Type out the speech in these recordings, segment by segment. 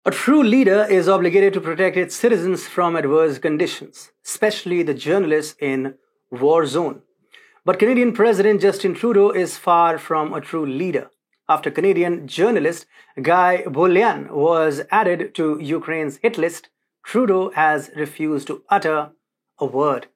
A true leader is obligated to protect its citizens from adverse conditions, especially the journalists in war zone. But Canadian President Justin Trudeau is far from a true leader. After Canadian journalist Guy Bolian was added to Ukraine's hit list, Trudeau has refused to utter a word.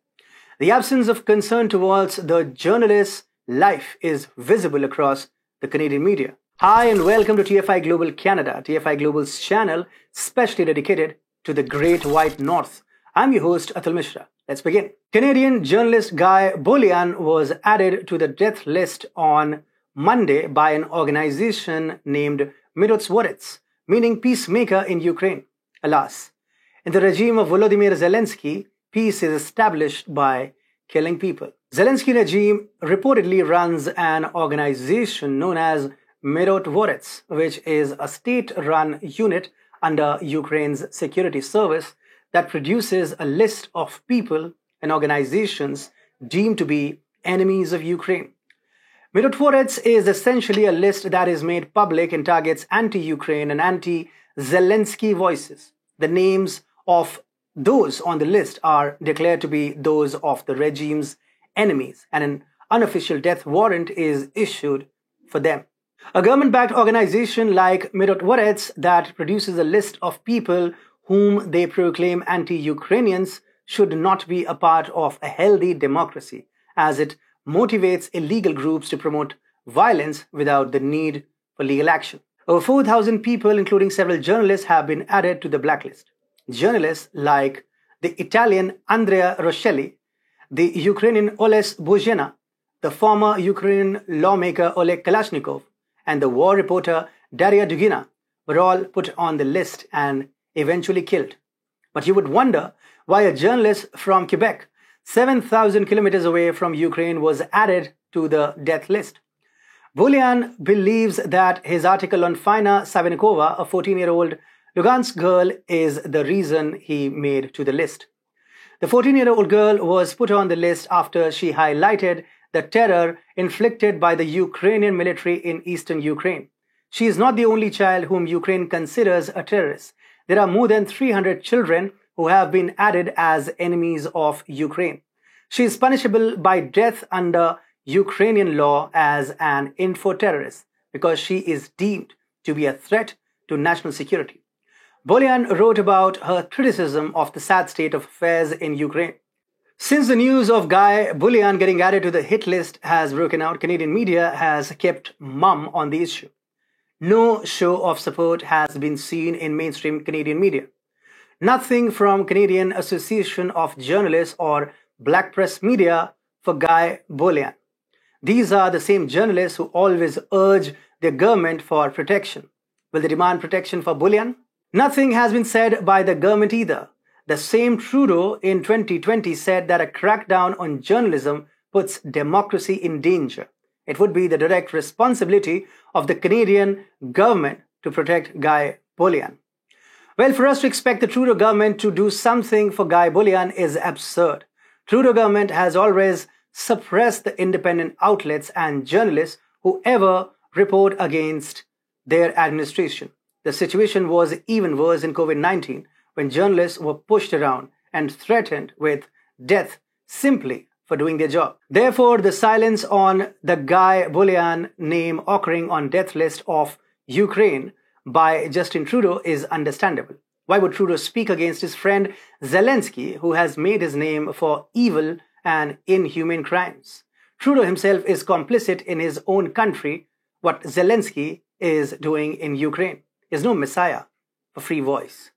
The absence of concern towards the journalist's life is visible across the Canadian media. Hi and welcome to TFI Global Canada, TFI Global's channel specially dedicated to the Great White North. I'm your host Atul Mishra. Let's begin. Canadian journalist Guy Bolian was added to the death list on Monday by an organization named Mirotvorets, meaning peacemaker in Ukraine. Alas, in the regime of Volodymyr Zelensky, peace is established by killing people. Zelensky regime reportedly runs an organization known as Mirotvorets, which is a state-run unit under Ukraine's security service that produces a list of people and organizations deemed to be enemies of Ukraine. Mirotvorets is essentially a list that is made public and targets anti-Ukraine and anti-Zelensky voices. The names of those on the list are declared to be those of the regime's enemies, and an unofficial death warrant is issued for them. A government-backed organization like Mirotvorets that produces a list of people whom they proclaim anti-Ukrainians should not be a part of a healthy democracy, as it motivates illegal groups to promote violence without the need for legal action. Over 4,000 people, including several journalists, have been added to the blacklist. Journalists like the Italian Andrea Roscelli, the Ukrainian Oles Buzhena, the former Ukrainian lawmaker Oleg Kalashnikov, and the war reporter Daria Dugina were all put on the list and eventually killed. But you would wonder why a journalist from Quebec, 7,000 kilometers away from Ukraine, was added to the death list. Bolian believes that his article on Faina Savinkova, a 14-year-old Lugansk girl, is the reason he made to the list. The 14-year-old girl was put on the list after she highlighted the terror inflicted by the Ukrainian military in eastern Ukraine. She is not the only child whom Ukraine considers a terrorist. There are more than 300 children who have been added as enemies of Ukraine. She is punishable by death under Ukrainian law as an info-terrorist because she is deemed to be a threat to national security. Bolian wrote about her criticism of the sad state of affairs in Ukraine. Since the news of Guy Bolian getting added to the hit list has broken out, Canadian media has kept mum on the issue. No show of support has been seen in mainstream Canadian media. Nothing from Canadian Association of Journalists or Black Press Media for Guy Bolian. These are the same journalists who always urge their government for protection. Will they demand protection for Bolian? Nothing has been said by the government either. The same Trudeau in 2020 said that a crackdown on journalism puts democracy in danger. It would be the direct responsibility of the Canadian government to protect Guy Bolian. Well, for us to expect the Trudeau government to do something for Guy Bolian is absurd. Trudeau government has always suppressed the independent outlets and journalists who ever report against their administration. The situation was even worse in COVID-19, when journalists were pushed around and threatened with death simply for doing their job. Therefore, the silence on the Guy Bolian name occurring on death list of Ukraine by Justin Trudeau is understandable. Why would Trudeau speak against his friend Zelensky, who has made his name for evil and inhumane crimes? Trudeau himself is complicit in his own country. What Zelensky is doing in Ukraine is no messiah for free voice.